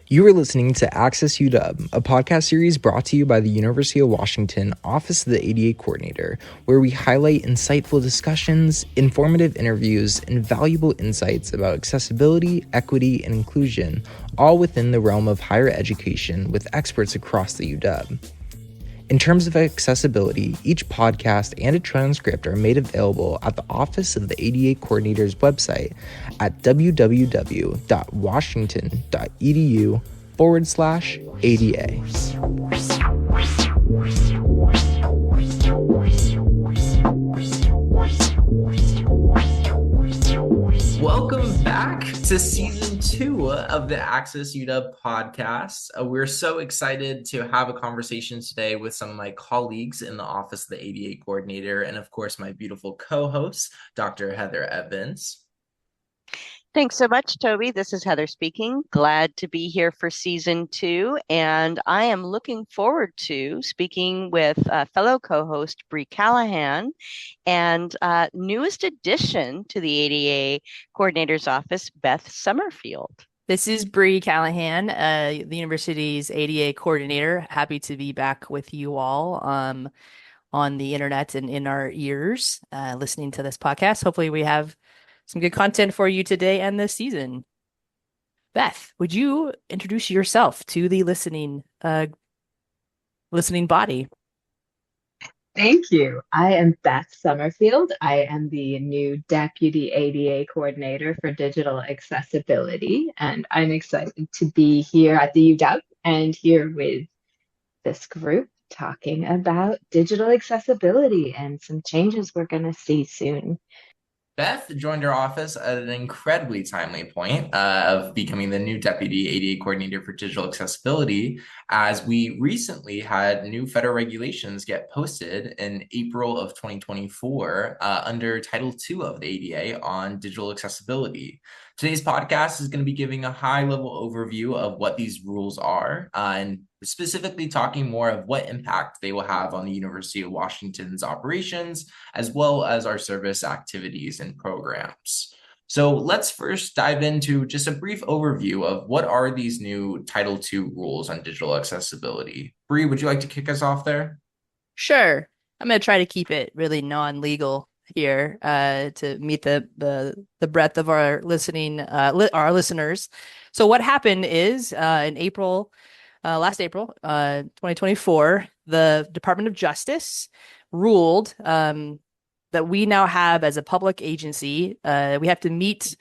You are listening to AccessUW, a podcast series brought to you by the University of Washington Office of the ADA Coordinator, where we highlight insightful discussions, informative interviews, and valuable insights about accessibility, equity, and inclusion, all within the realm of higher education with experts across the UW. In terms of accessibility, each podcast and a transcript are made available at the Office of the ADA Coordinator's website at www.washington.edu/ADA. Welcome back to season 2 of the AccessUW podcast. We're so excited to have a conversation today with some of my colleagues in the Office of the ADA Coordinator and, of course, my beautiful co-host, Dr. Heather Evans. Thanks so much, Toby. This is Heather speaking. Glad to be here for season 2, and I am looking forward to speaking with fellow co-host Bree Callahan and newest addition to the ADA Coordinator's Office, Beth Summerfield. This is Bree Callahan, the university's ADA Coordinator. Happy to be back with you all on the internet and in our ears, listening to this podcast. Hopefully we have some good content for you today and this season. Beth, would you introduce yourself to the listening body? Thank you. I am Beth Summerfield. I am the new Deputy ADA Coordinator for Digital Accessibility, and I'm excited to be here at the UW and here with this group talking about digital accessibility and some changes we're going to see soon. Beth joined our office at an incredibly timely point of becoming the new Deputy ADA Coordinator for Digital Accessibility, as we recently had new federal regulations get posted in April of 2024 under Title II of the ADA on digital accessibility. Today's podcast is going to be giving a high-level overview of what these rules are and specifically talking more of what impact they will have on the University of Washington's operations, as well as our service activities and programs. So let's first dive into just a brief overview of what are these new Title II rules on digital accessibility. Bree, would you like to kick us off there? Sure. I'm going to try to keep it really non-legal here to meet the breadth of our our listeners. So what happened is in April, last April, 2024, the Department of Justice ruled that we now have, as a public agency, we have to meet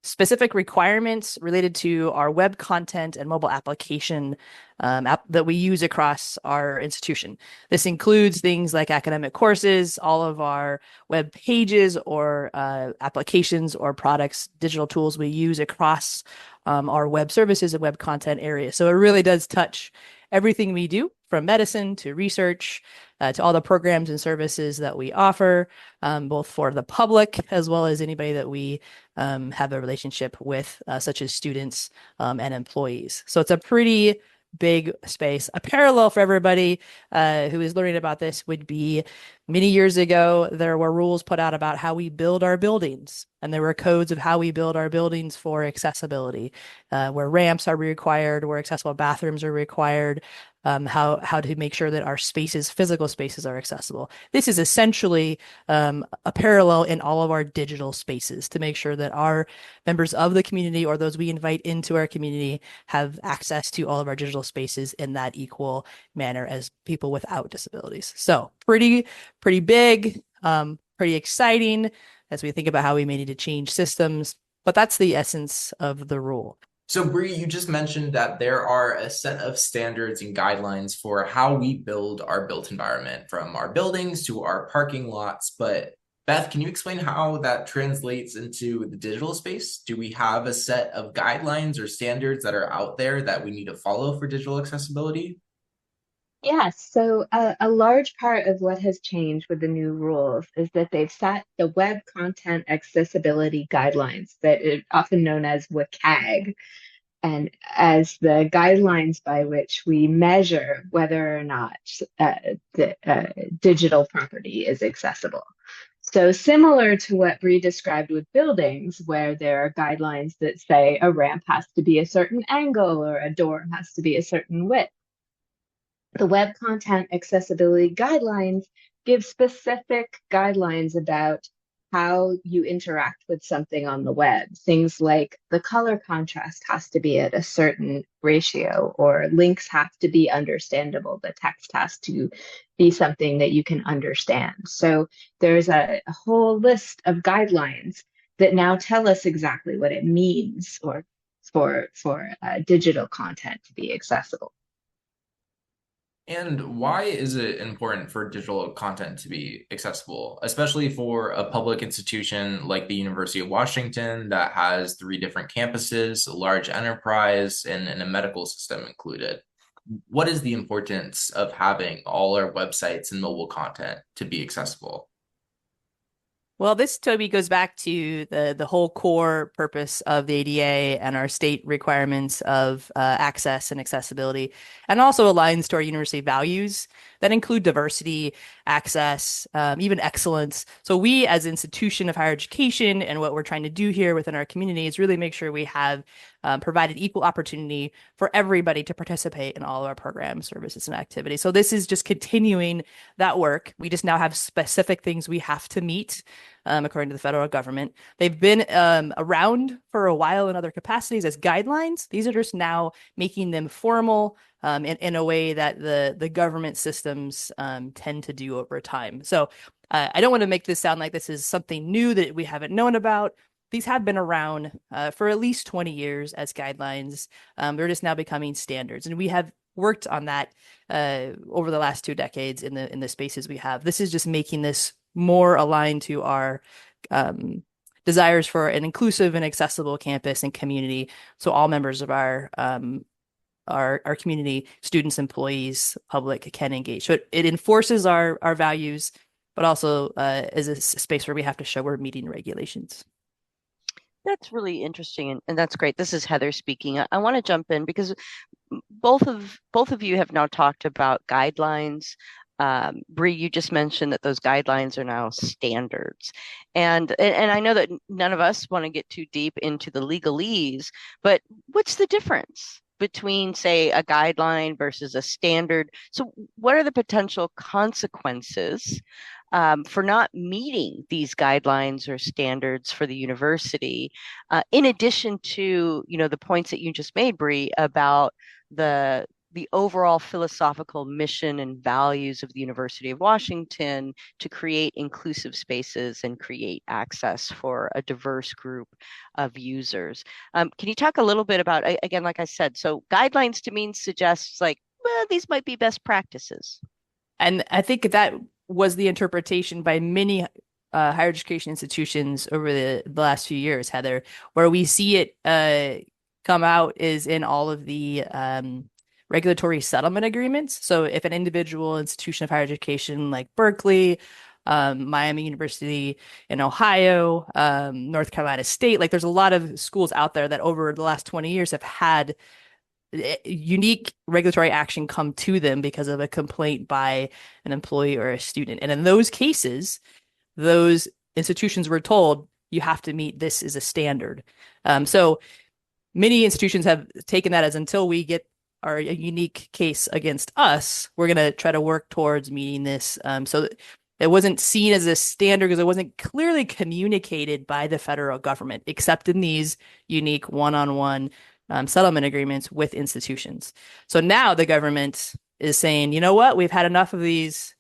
specific requirements related to our web content and mobile application that we use across our institution. This includes things like academic courses, all of our web pages or applications or products, digital tools we use across our web services and web content areas. So it really does touch everything we do, from medicine to research, to all the programs and services that we offer, both for the public as well as anybody that we have a relationship with, such as students and employees. So it's a pretty big space. A parallel for everybody who is learning about this would be many years ago, there were rules put out about how we build our buildings, and there were codes of how we build our buildings for accessibility, where ramps are required, where accessible bathrooms are required, how to make sure that our spaces, physical spaces, are accessible. This is essentially a parallel in all of our digital spaces to make sure that our members of the community or those we invite into our community have access to all of our digital spaces in that equal manner as people without disabilities. So pretty big, pretty exciting as we think about how we may need to change systems, but that's the essence of the rule. So Bree, you just mentioned that there are a set of standards and guidelines for how we build our built environment, from our buildings to our parking lots. But Beth, can you explain how that translates into the digital space? Do we have a set of guidelines or standards that are out there that we need to follow for digital accessibility? Yes, so a large part of what has changed with the new rules is that they've set the Web Content Accessibility Guidelines, that are often known as WCAG, and as the guidelines by which we measure whether or not the digital property is accessible. So similar to what Bree described with buildings, where there are guidelines that say a ramp has to be a certain angle or a door has to be a certain width. The Web Content Accessibility Guidelines give specific guidelines about how you interact with something on the web. Things like the color contrast has to be at a certain ratio, or links have to be understandable. The text has to be something that you can understand. So there's a whole list of guidelines that now tell us exactly what it means or for digital content to be accessible. And why is it important for digital content to be accessible, especially for a public institution like the University of Washington that has 3 different campuses, a large enterprise, and a medical system included? What is the importance of having all our websites and mobile content to be accessible? Well, this, Toby, goes back to the whole core purpose of the ADA and our state requirements of access and accessibility, and also aligns to our university values that include diversity, access, even excellence. So we, as an institution of higher education, and what we're trying to do here within our community is really make sure we have provided equal opportunity for everybody to participate in all of our programs, services, and activities. So this is just continuing that work. We just now have specific things we have to meet according to the federal government. They've been around for a while in other capacities as guidelines. These are just now making them formal in a way that the government systems tend to do over time. So I don't want to make this sound like this is something new that we haven't known about. These have been around for at least 20 years as guidelines. They're just now becoming standards. And we have worked on that over the last 2 decades in the spaces we have. This is just making this more aligned to our desires for an inclusive and accessible campus and community. So all members of our community, students, employees, public can engage. So it enforces our values, but also is a space where we have to show we're meeting regulations. That's really interesting, and that's great. This is Heather speaking. I want to jump in because both of you have now talked about guidelines. Bree, you just mentioned that those guidelines are now standards, and I know that none of us want to get too deep into the legalese, but what's the difference between, say, a guideline versus a standard? So, what are the potential consequences for not meeting these guidelines or standards for the university, in addition to, the points that you just made, Bree, about the overall philosophical mission and values of the University of Washington to create inclusive spaces and create access for a diverse group of users. Can you talk a little bit about, again, like I said, so guidelines to me suggests like, well, these might be best practices. And I think that was the interpretation by many higher education institutions over the last few years, Heather, where we see it come out is in all of the regulatory settlement agreements. So if an individual institution of higher education like Berkeley, Miami University in Ohio, North Carolina State, like there's a lot of schools out there that over the last 20 years have had unique regulatory action come to them because of a complaint by an employee or a student. And in those cases, those institutions were told, you have to meet this as a standard. So many institutions have taken that as until we get our unique case against us, we're going to try to work towards meeting this. So it wasn't seen as a standard because it wasn't clearly communicated by the federal government, except in these unique one-on-one settlement agreements with institutions. So now the government is saying, you know what, we've had enough of these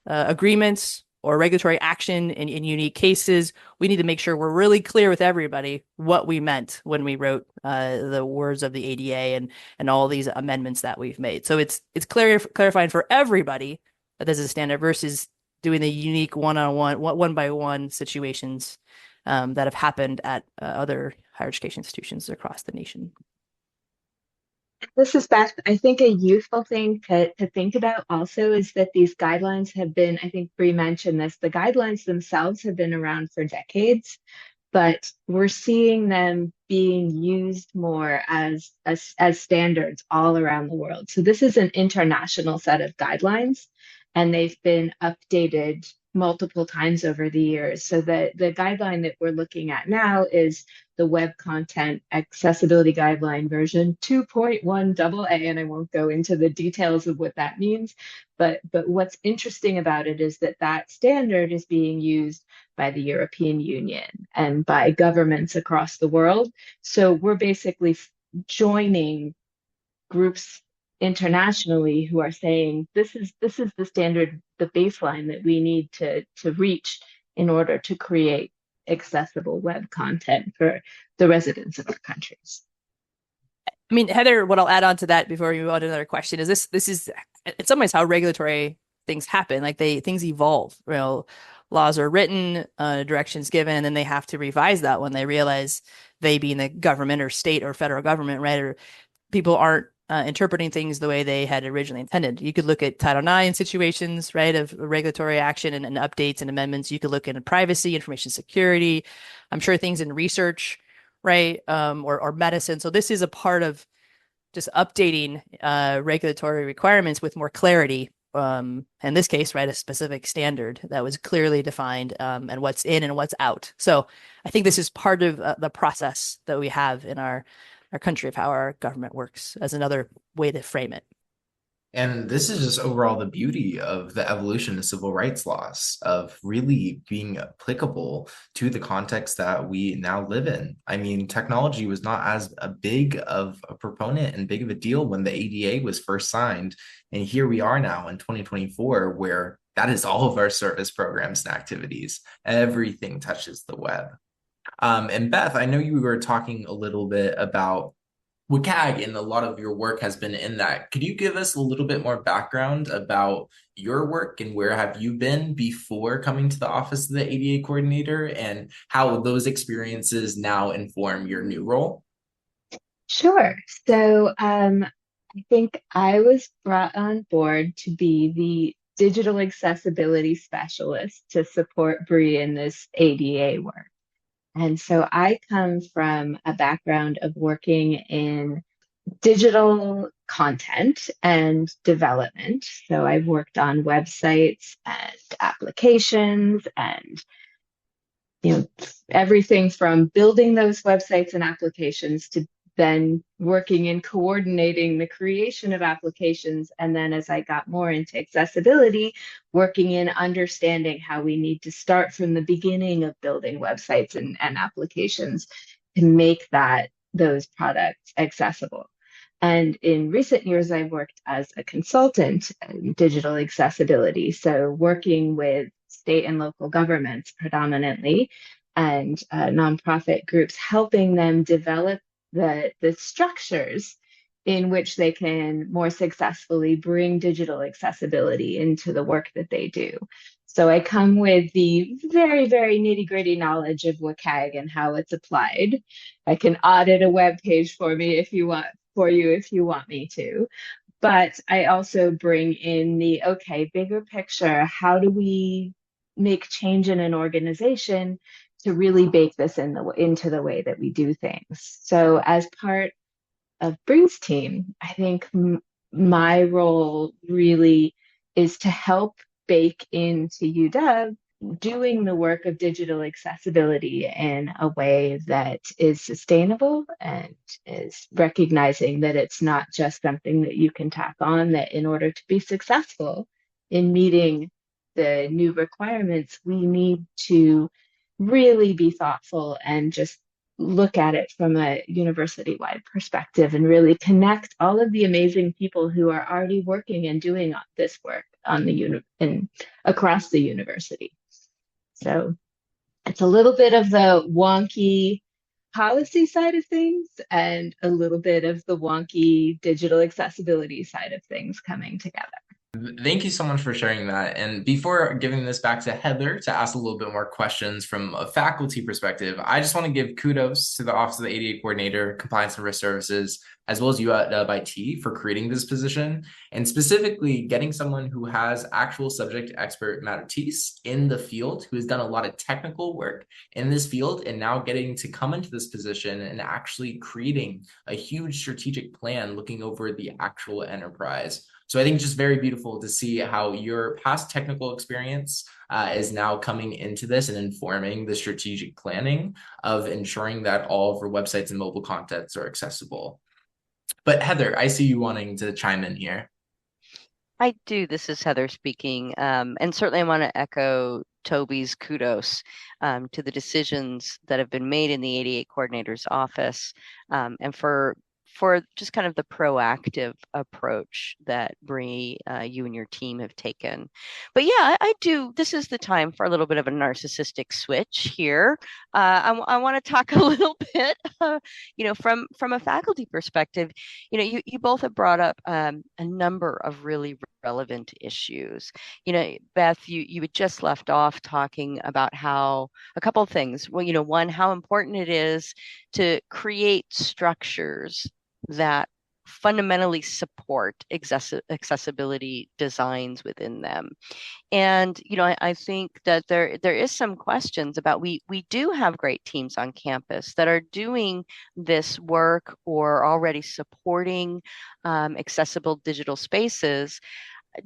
agreements or regulatory action in unique cases. We need to make sure we're really clear with everybody what we meant when we wrote the words of the ADA and all these amendments that we've made. So it's clarifying for everybody that this is a standard versus doing the unique one-on-one, one-by-one situations that have happened at other higher education institutions across the nation. This is Beth. I think a useful thing to think about also is that these guidelines have been, I think Bree mentioned this, the guidelines themselves have been around for decades, but we're seeing them being used more as standards all around the world. So this is an international set of guidelines, and they've been updated multiple times over the years. So the guideline that we're looking at now is the Web Content Accessibility Guideline version 2.1 AA, and I won't go into the details of what that means. But what's interesting about it is that that standard is being used by the European Union and by governments across the world. So we're basically joining groups internationally who are saying this is the standard, the baseline that we need to reach in order to create accessible web content for the residents of our countries. I mean, Heather, what I'll add on to that before we move on to another question is this is in some ways how regulatory things happen. Like things evolve. You know, laws are written, directions given, and then they have to revise that when they realize they, being the government or state or federal government, right, or people aren't interpreting things the way they had originally intended. You could look at Title IX situations, right, of regulatory action and updates and amendments. You could look into privacy, information security. I'm sure things in research, right, or medicine. So this is a part of just updating regulatory requirements with more clarity. In this case, right, a specific standard that was clearly defined, and what's in and what's out. So I think this is part of the process that we have in our country of how our government works, as another way to frame it. And this is just overall the beauty of the evolution of civil rights laws, of really being applicable to the context that we now live in. I mean, technology was not as a big of a proponent and big of a deal when the ADA was first signed. And here we are now in 2024, where that is all of our service programs and activities. Everything touches the web. And Beth, I know you were talking a little bit about WCAG, and a lot of your work has been in that. Could you give us a little bit more background about your work and where have you been before coming to the office of the ADA coordinator, and how those experiences now inform your new role? Sure. So I think I was brought on board to be the digital accessibility specialist to support Bree in this ADA work. And so I come from a background of working in digital content and development. So I've worked on websites and applications and everything from building those websites and applications to then working in coordinating the creation of applications. And then as I got more into accessibility, working in understanding how we need to start from the beginning of building websites and applications to make those products accessible. And in recent years, I've worked as a consultant in digital accessibility. So working with state and local governments predominantly, and nonprofit groups, helping them develop the structures in which they can more successfully bring digital accessibility into the work that they do. So I come with the very, very nitty-gritty knowledge of WCAG and how it's applied. I can audit a web page for you if you want me to. But I also bring in the bigger picture. How do we make change in an organization to really bake this into the way that we do things? So as part of Bree's team, I think my role really is to help bake into UW doing the work of digital accessibility in a way that is sustainable and is recognizing that it's not just something that you can tack on, that in order to be successful in meeting the new requirements, we need to really be thoughtful and just look at it from a university-wide perspective and really connect all of the amazing people who are already working and doing this work on across the university. So it's a little bit of the wonky policy side of things and a little bit of the wonky digital accessibility side of things coming together. Thank you so much for sharing that. And before giving this back to Heather to ask a little bit more questions from a faculty perspective, I just want to give kudos to the Office of the ADA Coordinator, Compliance and Risk Services, as well as you at IT for creating this position, and specifically getting someone who has actual subject expert expertise in the field, who has done a lot of technical work in this field, and now getting to come into this position and actually creating a huge strategic plan looking over the actual enterprise. So I think just very beautiful to see how your past technical experience is now coming into this and informing the strategic planning of ensuring that all of our websites and mobile contents are accessible. But Heather, I see you wanting to chime in here. I do. This is Heather speaking. And certainly I want to echo Toby's kudos to the decisions that have been made in the ADA coordinator's office, and for just kind of the proactive approach that Bree, you and your team have taken. But yeah, I do. This is the time for a little bit of a narcissistic switch here. I want to talk a little bit, from a faculty perspective. You both have brought up a number of really relevant issues. Beth, you had just left off talking about how a couple of things. Well, one, how important it is to create structures that fundamentally support accessibility designs within them. And I think that there is some questions about we do have great teams on campus that are doing this work or already supporting accessible digital spaces.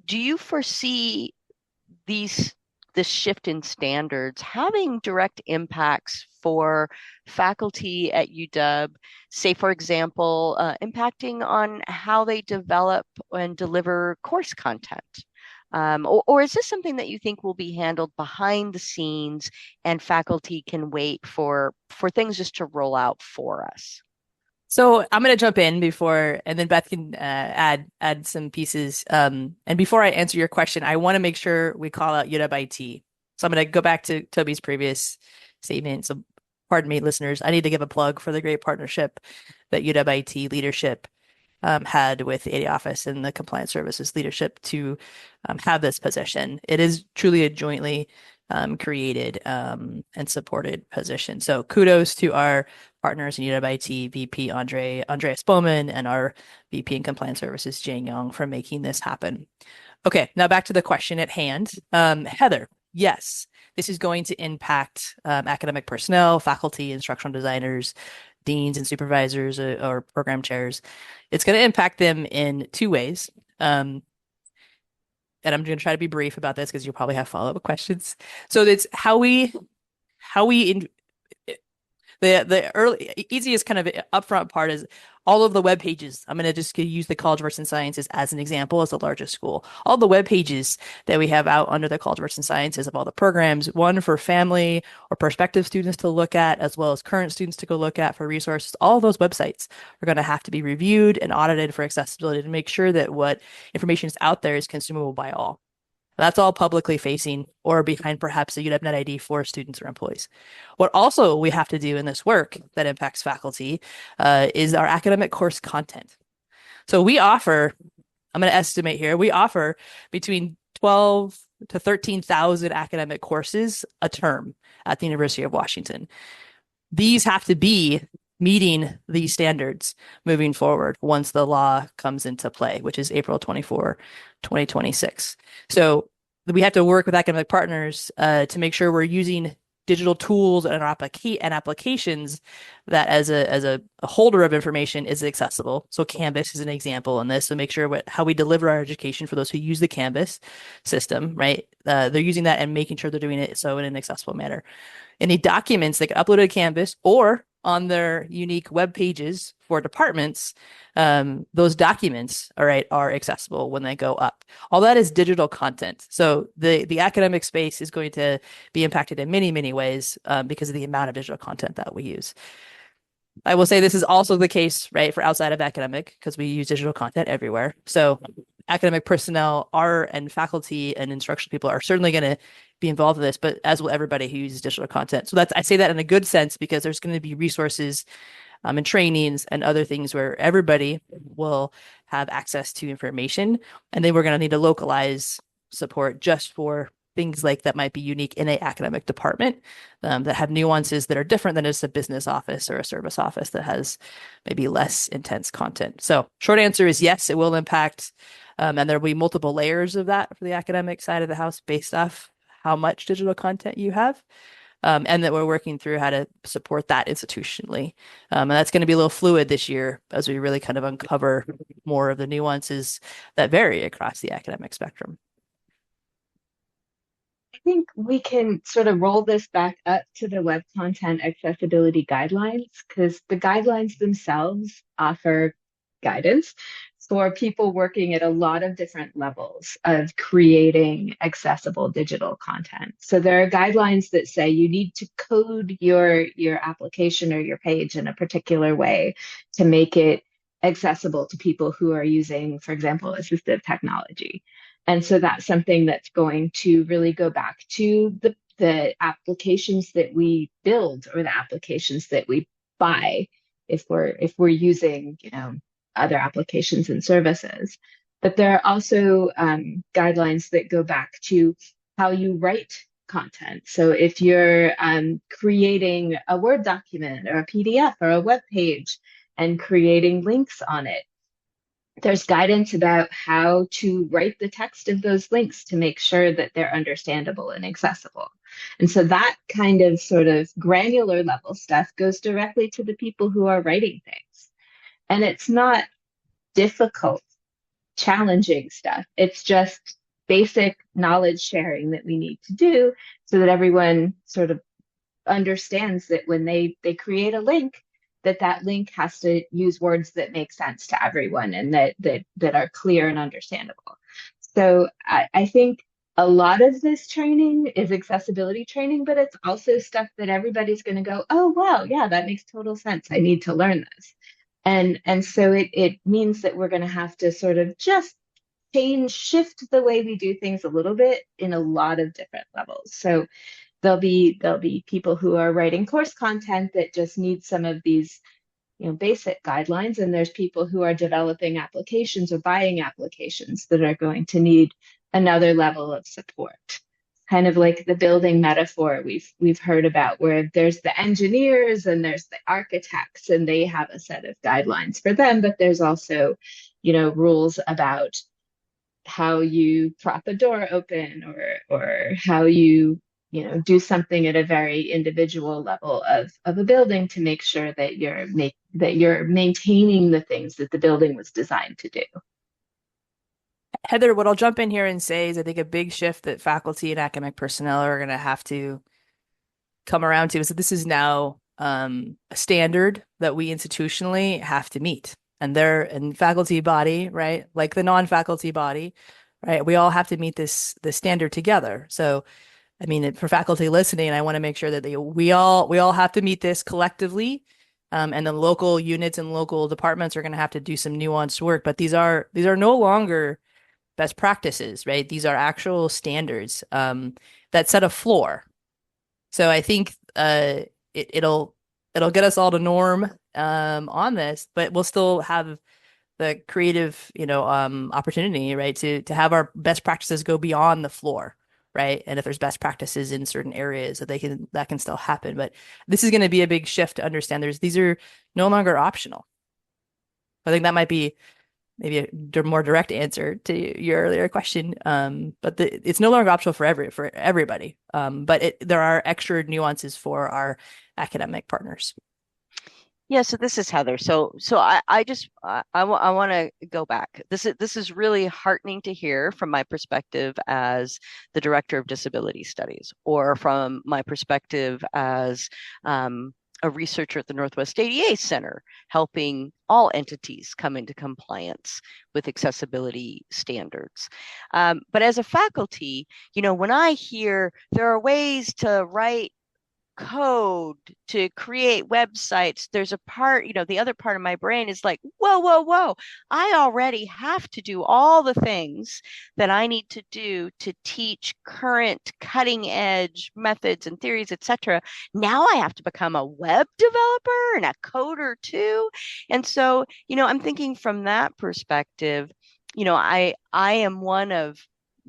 Do you foresee this shift in standards having direct impacts for faculty at UW, say, for example, impacting on how they develop and deliver course content? Or is this something that you think will be handled behind the scenes and faculty can wait for things just to roll out for us? So I'm going to jump in and then Beth can add some pieces. And before I answer your question, I want to make sure we call out UW IT. So I'm going to go back to Toby's previous statement. So pardon me, listeners, I need to give a plug for the great partnership that UW IT leadership had with the AD office and the compliance services leadership to have this position. It is truly a jointly created and supported position. So kudos to our partners in UW IT, VP Andreas Bowman, and our VP in Compliance Services, Jane Young, for making this happen. Okay, now back to the question at hand. Heather, yes, this is going to impact academic personnel, faculty, instructional designers, deans and supervisors or program chairs. It's going to impact them in two ways. And I'm going to try to be brief about this because you'll probably have follow-up questions. So it's the easiest kind of upfront part is all of the web pages. I'm going to just use the College of Arts and Sciences as an example, as the largest school. All the web pages that we have out under the College of Arts and Sciences of all the programs, one for family or prospective students to look at, as well as current students to go look at for resources. All of those websites are going to have to be reviewed and audited for accessibility to make sure that what information is out there is consumable by all. That's all publicly facing or behind perhaps a UW-Net ID for students or employees. What also we have to do in this work that impacts faculty is our academic course content. So we offer, I'm going to estimate here, we offer between 12 to 13,000 academic courses a term at the University of Washington. These have to be meeting these standards moving forward once the law comes into play, which is April 24, 2026. So we have to work with academic partners to make sure we're using digital tools and applications that as a holder of information is accessible. So Canvas is an example in this. So make sure how we deliver our education for those who use the Canvas system, right? They're using that and making sure they're doing it so in an accessible manner. Any documents they can upload to Canvas or on their unique web pages for departments, those documents, all right, are accessible when they go up. All that is digital content. So the academic space is going to be impacted in many, many ways because of the amount of digital content that we use. I will say this is also the case, right, for outside of academic because we use digital content everywhere. So academic personnel and faculty and instructional people are certainly going to be involved in this, but as will everybody who uses digital content. So I say that in a good sense because there's going to be resources and trainings and other things where everybody will have access to information. And then we're going to need to localize support just for things like that might be unique in an academic department that have nuances that are different than just a business office or a service office that has maybe less intense content. So short answer is yes, it will impact. And there will be multiple layers of that for the academic side of the house based off how much digital content you have. and that we're working through how to support that institutionally. And that's going to be a little fluid this year as we really kind of uncover more of the nuances that vary across the academic spectrum. I think we can sort of roll this back up to the web content accessibility guidelines because the guidelines themselves offer guidance for people working at a lot of different levels of creating accessible digital content. So there are guidelines that say you need to code your application or your page in a particular way to make it accessible to people who are using, for example, assistive technology. And so that's something that's going to really go back to the applications that we build or the applications that we buy if we're using, other applications and services. But there are also guidelines that go back to how you write content. So if you're creating a Word document or a PDF or a web page and creating links on it, there's guidance about how to write the text of those links to make sure that they're understandable and accessible. And so that kind of sort of granular level stuff goes directly to the people who are writing things. And it's not difficult, challenging stuff. It's just basic knowledge sharing that we need to do so that everyone sort of understands that when they create a link, that link has to use words that make sense to everyone and that are clear and understandable. So I think a lot of this training is accessibility training, but it's also stuff that everybody's going to go, oh, wow, yeah, that makes total sense. I need to learn this. And so it means that we're going to have to sort of just shift the way we do things a little bit in a lot of different levels. So there'll be people who are writing course content that just need some of these, basic guidelines, and there's people who are developing applications or buying applications that are going to need another level of support. Kind of like the building metaphor we've heard about, where there's the engineers and there's the architects, and they have a set of guidelines for them, but there's also, rules about how you prop a door open or how you do something at a very individual level of a building to make sure that you're maintaining the things that the building was designed to do. Heather, what I'll jump in here and say is I think a big shift that faculty and academic personnel are going to have to come around to is that this is now a standard that we institutionally have to meet. And they're in faculty body, right? Like the non-faculty body, right? We all have to meet this standard together. So I mean, for faculty listening, I want to make sure that we all have to meet this collectively, and the local units and local departments are going to have to do some nuanced work. But these are no longer best practices, right? These are actual standards that set a floor. So I think it'll get us all to norm on this, but we'll still have the creative, opportunity, right, to have our best practices go beyond the floor. Right. And if there's best practices in certain areas that can still happen. But this is going to be a big shift to understand these are no longer optional. I think that might be maybe a more direct answer to your earlier question. But it's no longer optional for everybody. But there are extra nuances for our academic partners. Yeah, so this is Heather. So I want to go back. This is really heartening to hear from my perspective as the director of disability studies, or from my perspective as a researcher at the Northwest ADA Center, helping all entities come into compliance with accessibility standards. But as a faculty, when I hear there are ways to write code to create websites, there's a part, the other part of my brain is like, whoa, I already have to do all the things that I need to do to teach current cutting edge methods and theories, etc. Now I have to become a web developer and a coder too. And so, I'm thinking from that perspective, I am one of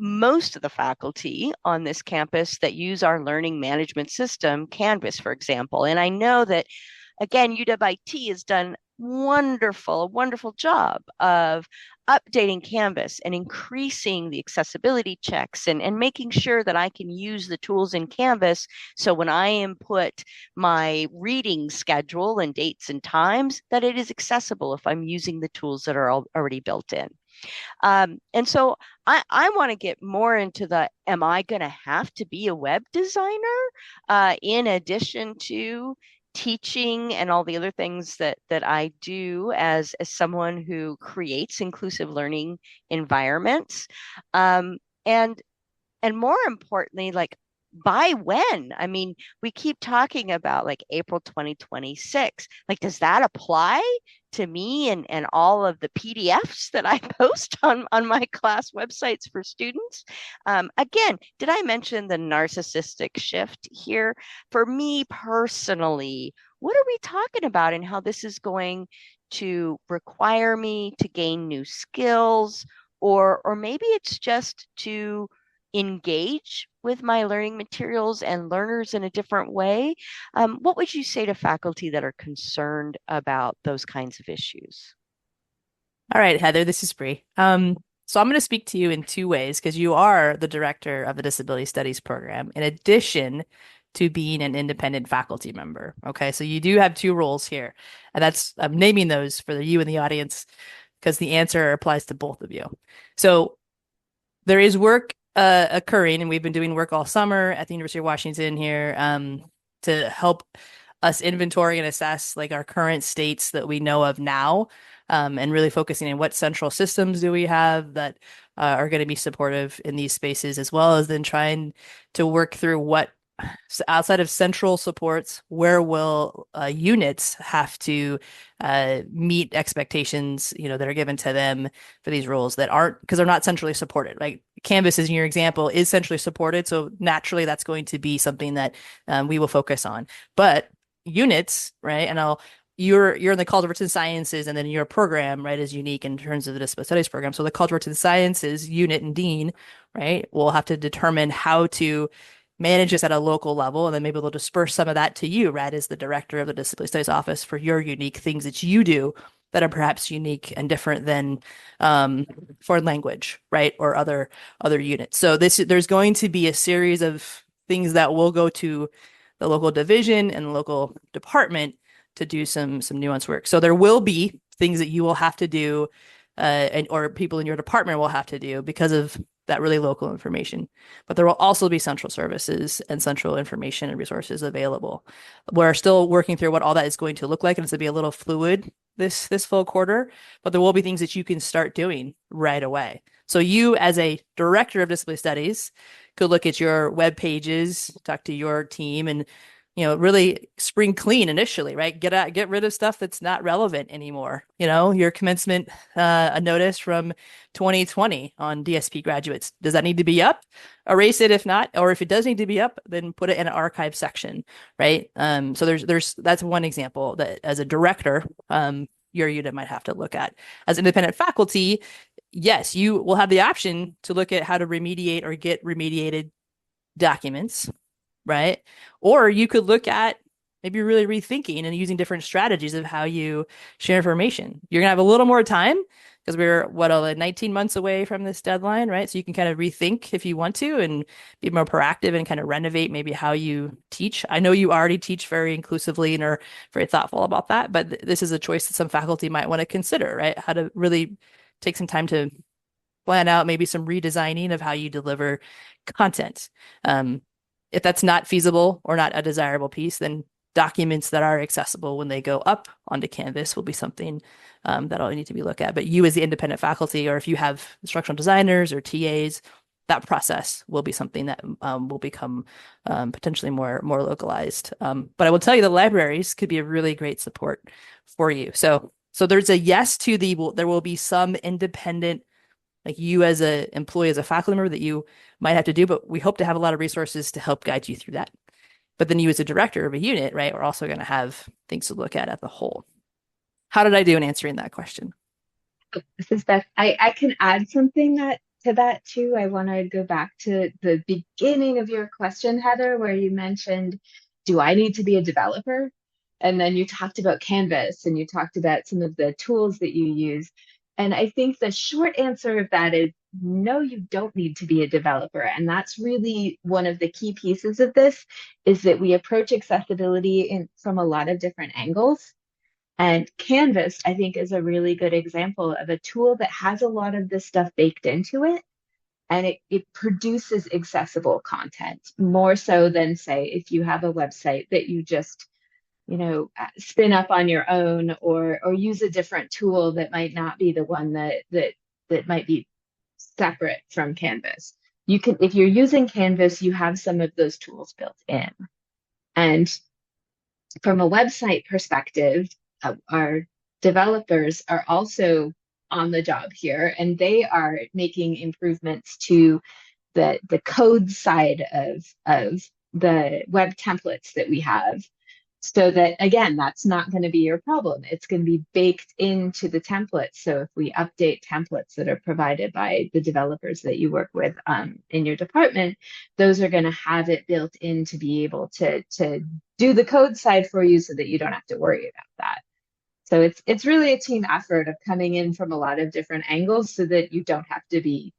most of the faculty on this campus that use our learning management system, Canvas, for example. And I know that, again, UWIT has done wonderful job of updating Canvas and increasing the accessibility checks and making sure that I can use the tools in Canvas. So when I input my reading schedule and dates and times, that it is accessible if I'm using the tools that are already built in. And so I want to get more into the, am I going to have to be a web designer in addition to teaching and all the other things that I do as someone who creates inclusive learning environments? Um, and and more importantly, like, by when? I mean, we keep talking about like April 2026. Like, does that apply to me and all of the PDFs that I post on my class websites for students? Again, did I mention the narcissistic shift here? For me personally, what are we talking about and how this is going to require me to gain new skills? Or maybe it's just to engage with my learning materials and learners in a different way. What would you say to faculty that are concerned about those kinds of issues? All right, Heather, this is Bree. So I'm going to speak to you in two ways because you are the director of the Disability Studies program, in addition to being an independent faculty member. Okay, so you do have two roles here, and I'm naming those for you in the audience because the answer applies to both of you. So there is work occurring, and we've been doing work all summer at the University of Washington here to help us inventory and assess like our current states that we know of now, and really focusing on what central systems do we have that are going to be supportive in these spaces, as well as then trying to work through what outside of central supports, where will units have to meet expectations, that are given to them for these roles that aren't, because they're not centrally supported. Like Canvas, as in your example, is centrally supported, so naturally that's going to be something that we will focus on. But units, right? And you're in the College of Arts and Sciences, and then your program, right, is unique in terms of the Disability Studies program. So the College of Arts and Sciences unit and dean, right, will have to determine how to manage this at a local level, and then maybe they'll disperse some of that to you, right, as the director of the Disability Studies office for your unique things that you do that are perhaps unique and different than foreign language, right, or other units. So there's going to be a series of things that will go to the local division and the local department to do some nuanced work. So there will be things that you will have to do, or people in your department will have to do because of that really local information. But there will also be central services and central information and resources available. We're still working through what all that is going to look like, and it's going to be a little fluid this full quarter, but there will be things that you can start doing right away. So you, as a director of disability studies, could look at your web pages, talk to your team, and really spring clean initially, right? Get rid of stuff that's not relevant anymore. Your commencement a notice from 2020 on DSP graduates. Does that need to be up? Erase it if not, or if it does need to be up, then put it in an archive section, right? So that's one example that as a director, your unit might have to look at. As independent faculty, yes, you will have the option to look at how to remediate or get remediated documents, right? Or you could look at maybe really rethinking and using different strategies of how you share information. You're gonna have a little more time because we're 19 months away from this deadline, right? So you can kind of rethink if you want to and be more proactive and kind of renovate maybe how you teach. I know you already teach very inclusively and are very thoughtful about that, but this is a choice that some faculty might want to consider, right? How to really take some time to plan out maybe some redesigning of how you deliver content. If that's not feasible or not a desirable piece, then documents that are accessible when they go up onto Canvas will be something that'll need to be looked at. But you as the independent faculty, or if you have instructional designers or TAs, that process will be something that will become potentially more localized. But I will tell you the libraries could be a really great support for you. So there's a yes to there will be some independent, like you as an employee, as a faculty member, that you might have to do, but we hope to have a lot of resources to help guide you through that. But then you as a director of a unit, right, we're also going to have things to look at the whole. How did I do in answering that question? This is Beth. I can add something to that too. I want to go back to the beginning of your question, Heather, where you mentioned, do I need to be a developer? And then you talked about Canvas and you talked about some of the tools that you use. And I think the short answer of that is no, you don't need to be a developer. And that's really one of the key pieces of this is that we approach accessibility from a lot of different angles. And Canvas, I think, is a really good example of a tool that has a lot of this stuff baked into it. And it produces accessible content more so than, say, if you have a website that you just spin up on your own or use a different tool that might not be the one that might be separate from Canvas. You can, if you're using Canvas, you have some of those tools built in. And from a website perspective, our developers are also on the job here, and they are making improvements to the code side of the web templates that we have, so that, again, that's not going to be your problem. It's going to be baked into the templates. So if we update templates that are provided by the developers that you work with in your department, those are going to have it built in to be able to do the code side for you so that you don't have to worry about that. So it's really a team effort of coming in from a lot of different angles so that you don't have to be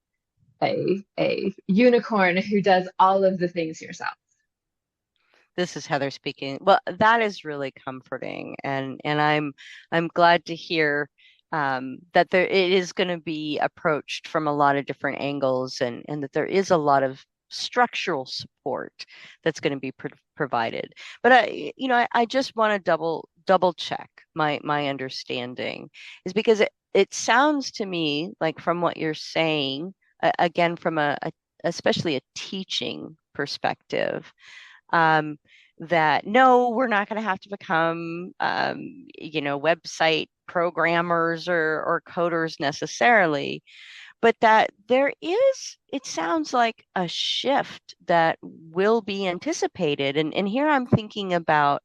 a unicorn who does all of the things yourself. This is Heather speaking. Well, that is really comforting, and I'm glad to hear that it is going to be approached from a lot of different angles, and that there is a lot of structural support that's going to be provided. But I just want to double check my understanding, is because it sounds to me like, from what you're saying, again, from especially a teaching perspective, that no, we're not going to have to become, website programmers or coders necessarily, but that it sounds like a shift that will be anticipated. And here I'm thinking about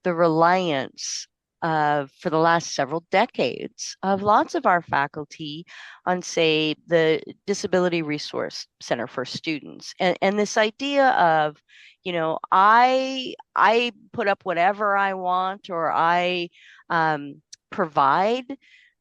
the reliance for the last several decades of lots of our faculty on, say, the Disability Resource Center for Students, and this idea of, I put up whatever I want, or I provide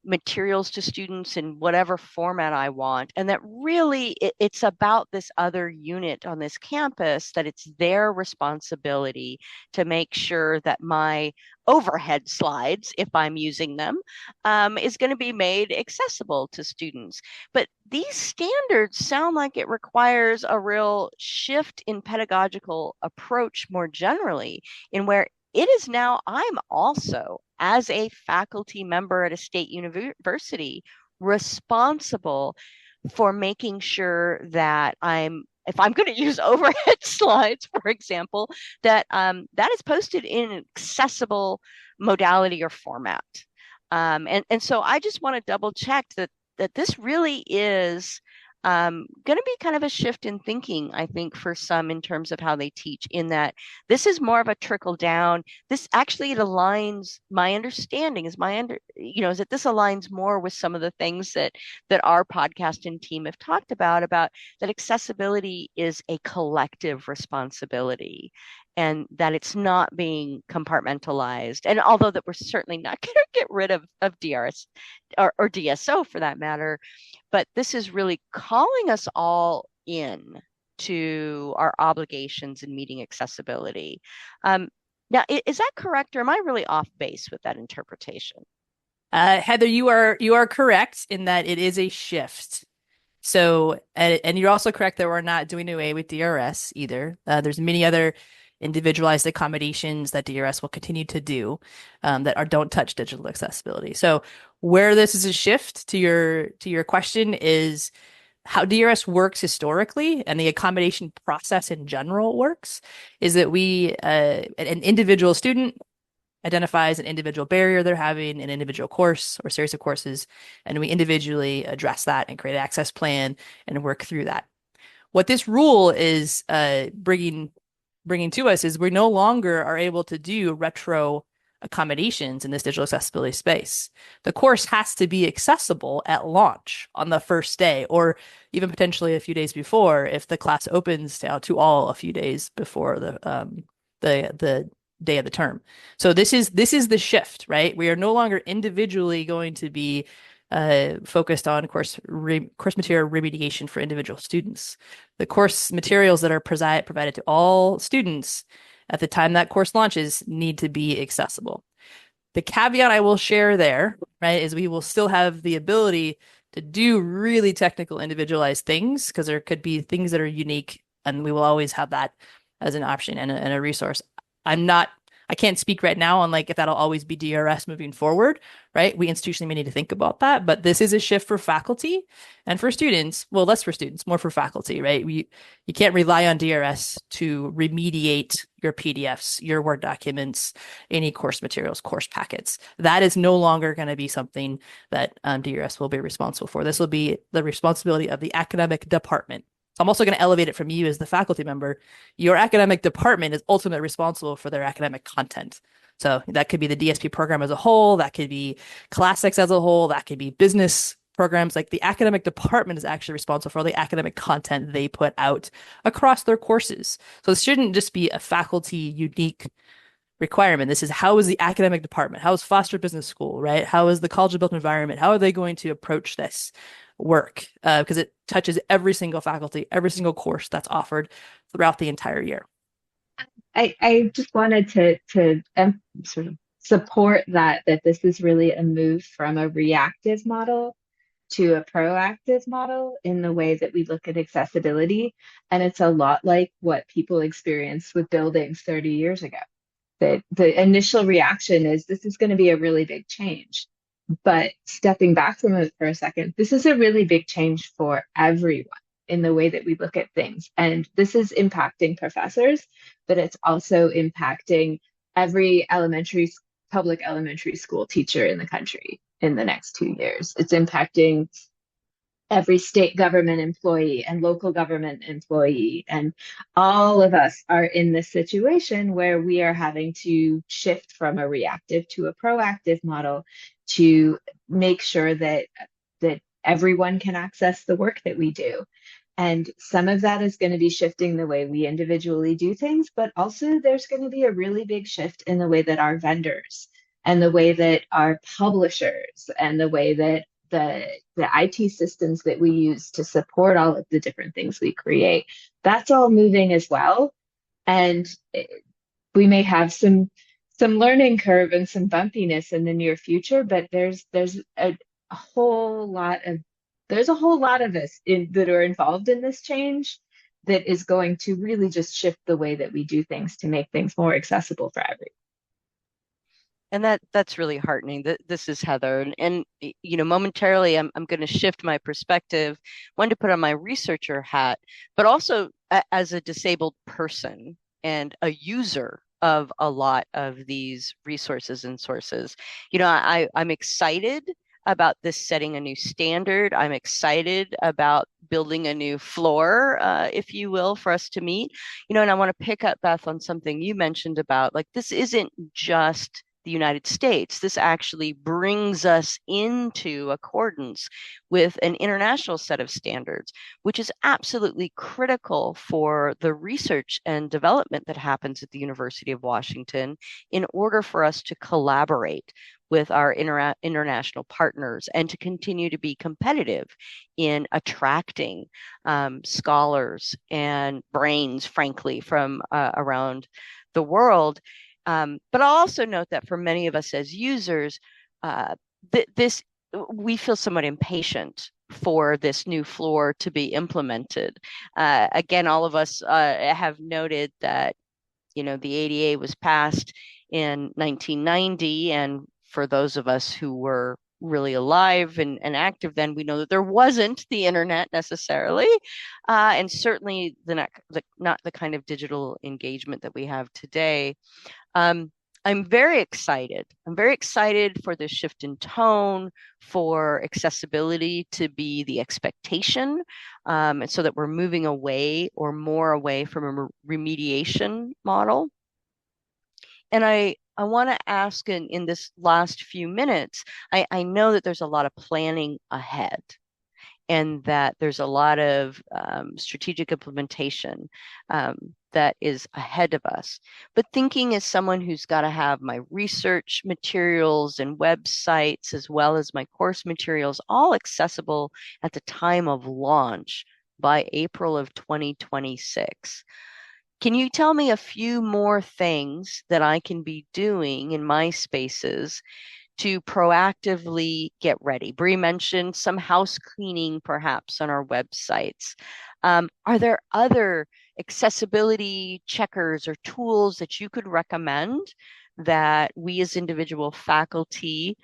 materials to students in whatever format I want, and that really it's about this other unit on this campus, that it's their responsibility to make sure that my overhead slides, if I'm using them, is going to be made accessible to students. But these standards sound like it requires a real shift in pedagogical approach more generally, in where it is now, I'm also, as a faculty member at a state university, responsible for making sure that if I'm going to use overhead slides, for example, that that is posted in an accessible modality or format. And so I just want to double check that this really is going to be kind of a shift in thinking, I think, for some, in terms of how they teach, in that this is more of a trickle down. This actually, it aligns, my understanding is is that this aligns more with some of the things that our podcast and team have talked about that accessibility is a collective responsibility, and that it's not being compartmentalized. And although that we're certainly not going to get rid of DRS or DSO for that matter, but this is really calling us all in to our obligations in meeting accessibility. Now, is that correct, or am I really off base with that interpretation? Heather, you are correct in that it is a shift. So, and you're also correct that we're not doing away with DRS either. There's many other individualized accommodations that DRS will continue to do that don't touch digital accessibility. So where this is a shift to your question is how DRS works historically, and the accommodation process in general works, is that an individual student identifies an individual barrier they're having, an individual course or series of courses, and we individually address that and create an access plan and work through that. What this rule is bringing to us is we no longer are able to do retro accommodations in this digital accessibility space. The course has to be accessible at launch on the first day, or even potentially a few days before, if the class opens to all a few days before the day of the term. So this is the shift, right? We are no longer individually going to be focused on course material remediation for individual students. The course materials that are provided to all students at the time that course launches need to be accessible. The caveat I will share there, right, is we will still have the ability to do really technical individualized things because there could be things that are unique, and we will always have that as an option and a resource. I can't speak right now on like if that'll always be DRS moving forward, right? We institutionally may need to think about that, but this is a shift for faculty and for students. Well, less for students, more for faculty, right? You can't rely on DRS to remediate your PDFs, your Word documents, any course materials, course packets. That is no longer going to be something that DRS will be responsible for. This will be the responsibility of the academic department. I'm also going to elevate it from you as the faculty member. Your academic department is ultimately responsible for their academic content. So that could be the DSP program as a whole, that could be classics as a whole, that could be business programs. Like the academic department is actually responsible for all the academic content they put out across their courses. So this shouldn't just be a faculty unique requirement. This is how is the academic department, how is Foster Business School, right? How is the College of Built Environment? How are they going to approach this work? Because it touches every single faculty, every single course that's offered throughout the entire year. I just wanted to sort of support that this is really a move from a reactive model to a proactive model in the way that we look at accessibility. And it's a lot like what people experienced with buildings 30 years ago. That the initial reaction is this is going to be a really big change. But stepping back from it for a second, this is a really big change for everyone in the way that we look at things. And this is impacting professors, but it's also impacting every public elementary school teacher in the country in the next 2 years. It's impacting every state government employee and local government employee. And all of us are in this situation where we are having to shift from a reactive to a proactive model to make sure that everyone can access the work that we do. And some of that is going to be shifting the way we individually do things, but also there's going to be a really big shift in the way that our vendors and the way that our publishers and the way that the IT systems that we use to support all of the different things we create, that's all moving as well. And we may have some learning curve and some bumpiness in the near future, but there's a whole lot of us that are involved in this change that is going to really just shift the way that we do things to make things more accessible for everyone. And that's really heartening. This is Heather, and momentarily I'm going to shift my perspective, one to put on my researcher hat, but also as a disabled person and a user of a lot of these resources and sources. I'm excited about this setting a new standard. I'm excited about building a new floor, if you will, for us to meet. And I want to pick up, Beth, on something you mentioned about like this isn't just the United States. This actually brings us into accordance with an international set of standards, which is absolutely critical for the research and development that happens at the University of Washington in order for us to collaborate with our international partners and to continue to be competitive in attracting scholars and brains, frankly, from around the world. But I'll also note that for many of us as users, we feel somewhat impatient for this new floor to be implemented. Again, all of us have noted that the ADA was passed in 1990, and for those of us who were really alive and active then, we know that there wasn't the internet necessarily, and certainly not the kind of digital engagement that we have today. I'm very excited. I'm very excited for this shift in tone, for accessibility to be the expectation, and so that we're moving away or more away from a remediation model. And I want to ask in this last few minutes, I know that there's a lot of planning ahead. and that there's a lot of strategic implementation that is ahead of us. But thinking as someone who's got to have my research materials and websites, as well as my course materials, all accessible at the time of launch by April of 2026. Can you tell me a few more things that I can be doing in my spaces to proactively get ready? Bree mentioned some house cleaning perhaps on our websites. Are there other accessibility checkers or tools that you could recommend that we as individual faculty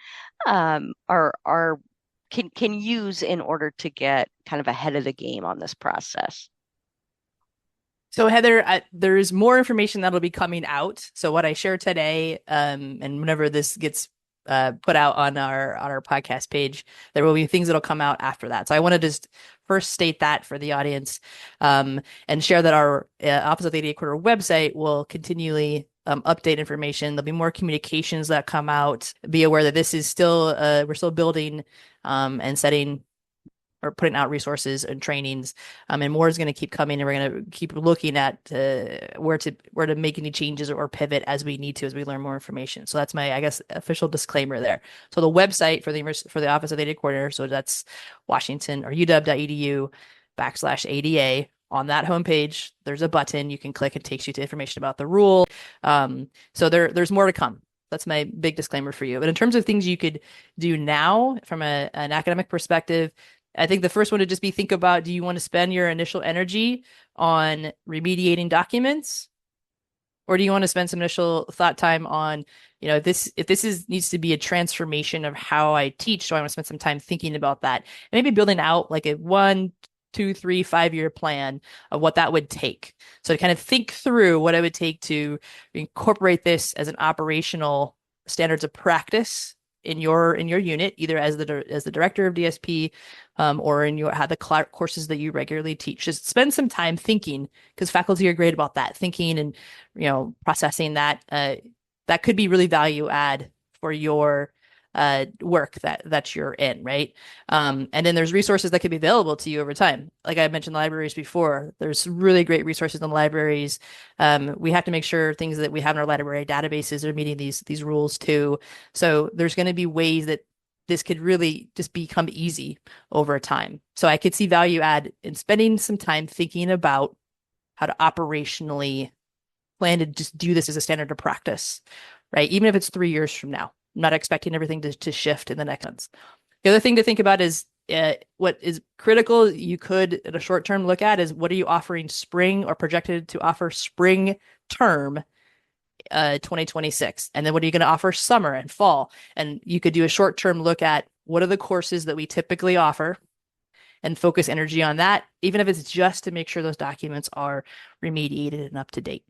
are can use in order to get kind of ahead of the game on this process? So Heather, there's more information that'll be coming out. So what I share today, and whenever this gets put out on our podcast page, there will be things that'll come out after that. So I want to just first state that for the audience, and share that our Office of the ADA Quarter website will continually update information. There'll be more communications that come out. Be aware that this is still we're still building and setting or putting out resources and trainings, and more is going to keep coming, and we're going to keep looking at where to make any changes or pivot as we need to as we learn more information. So that's my, I guess, official disclaimer there. So the website for the Office of the ADA Coordinator, so that's Washington or uw.edu/ADA. On that homepage, there's a button you can click. It takes you to information about the rule. So there's more to come. That's my big disclaimer for you. But in terms of things you could do now from an academic perspective, I think the first one would just be think about, do you want to spend your initial energy on remediating documents? Or do you want to spend some initial thought time on, if this needs to be a transformation of how I teach, so I want to spend some time thinking about that. And maybe building out like a 1, 2, 3, 5-year plan of what that would take. So to kind of think through what it would take to incorporate this as an operational standards of practice in your unit, either as the director of DSP, or in the courses that you regularly teach. Just spend some time thinking, because faculty are great about that, thinking and processing that. That could be really value add for your work that you're in, right? And then there's resources that could be available to you over time. Like I mentioned, libraries before. There's really great resources in libraries. We have to make sure things that we have in our library databases are meeting these rules too. So there's going to be ways that this could really just become easy over time. So I could see value add in spending some time thinking about how to operationally plan to just do this as a standard of practice, right? Even if it's 3 years from now. I'm not expecting everything to shift in the next months. The other thing to think about is what is critical you could, in a short term, look at is what are you offering spring or projected to offer spring term 2026? And then what are you going to offer summer and fall? And you could do a short term look at what are the courses that we typically offer and focus energy on that, even if it's just to make sure those documents are remediated and up to date.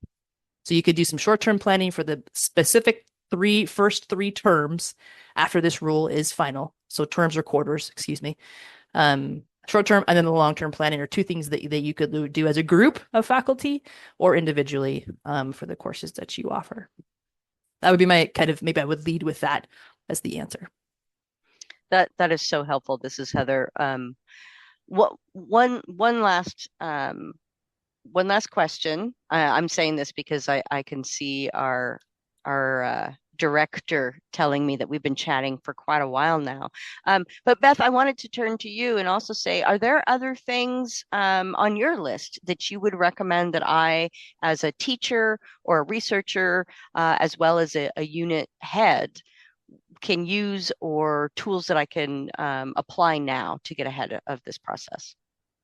So you could do some short term planning for the specific first three terms after this rule is final. So terms or quarters, excuse me. Short term and then the long term planning are two things that you could do as a group of faculty or individually for the courses that you offer. That would be my maybe I would lead with that as the answer. That is so helpful. This is Heather. One last question. I'm saying this because I can see our director telling me that we've been chatting for quite a while now. But Beth, I wanted to turn to you and also say, are there other things on your list that you would recommend that I, as a teacher or a researcher, as well as a unit head, can use, or tools that I can apply now to get ahead of this process?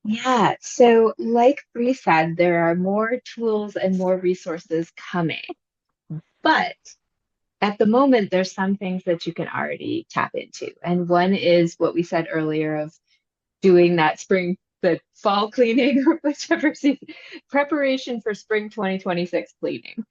Yeah, so like Bree said, there are more tools and more resources coming. But at the moment, there's some things that you can already tap into. And one is what we said earlier of doing that the fall cleaning or whichever season, preparation for spring 2026 cleaning,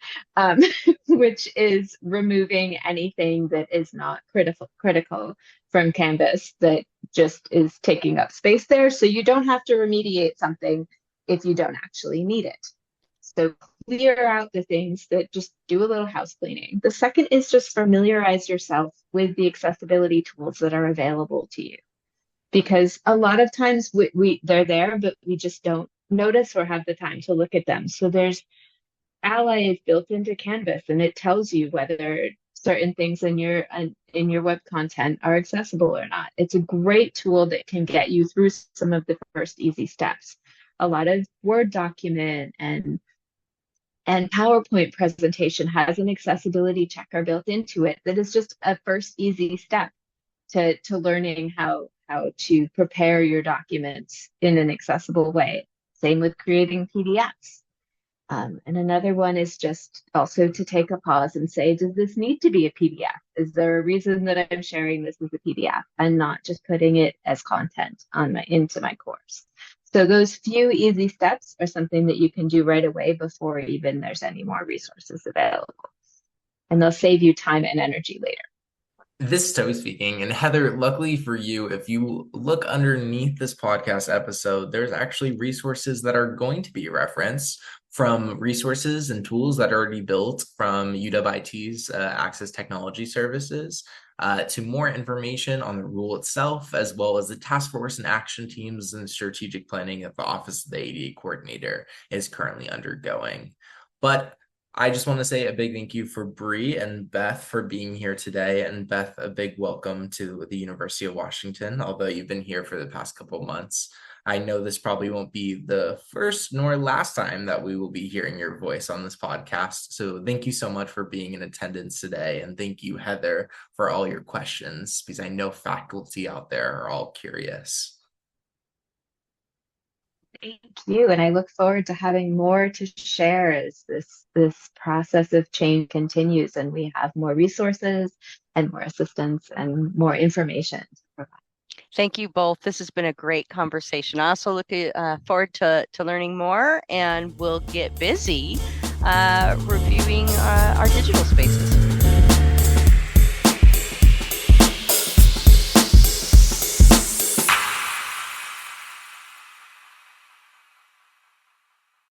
which is removing anything that is not critical from Canvas that just is taking up space there. So you don't have to remediate something if you don't actually need it. So clear out the things that just do a little house cleaning. The second is just familiarize yourself with the accessibility tools that are available to you. because a lot of times they're there, but we just don't notice or have the time to look at them. So there's Ally is built into Canvas, and it tells you whether certain things in your web content are accessible or not. It's a great tool that can get you through some of the first easy steps. A lot of Word document and PowerPoint presentation has an accessibility checker built into it that is just a first easy step to learning how to prepare your documents in an accessible way. Same with creating PDFs. And another one is just also to take a pause and say, does this need to be a PDF? Is there a reason that I'm sharing this as a PDF and not just putting it as content into my course? So those few easy steps are something that you can do right away before even there's any more resources available. And they'll save you time and energy later. This is Toby speaking. And Heather, luckily for you, if you look underneath this podcast episode, there's actually resources that are going to be referenced, from resources and tools that are already built from UWIT's Access Technology Services, to more information on the rule itself, as well as the task force and action teams and strategic planning that the Office of the ADA Coordinator is currently undergoing. But I just want to say a big thank you for Bree and Beth for being here today. And Beth, a big welcome to the University of Washington, although you've been here for the past couple of months. I know this probably won't be the first nor last time that we will be hearing your voice on this podcast. So thank you so much for being in attendance today. And thank you, Heather, for all your questions, because I know faculty out there are all curious. Thank you. And I look forward to having more to share as this process of change continues and we have more resources and more assistance and more information to provide. Thank you both. This has been a great conversation. I also look forward to learning more, and we'll get busy reviewing our digital spaces.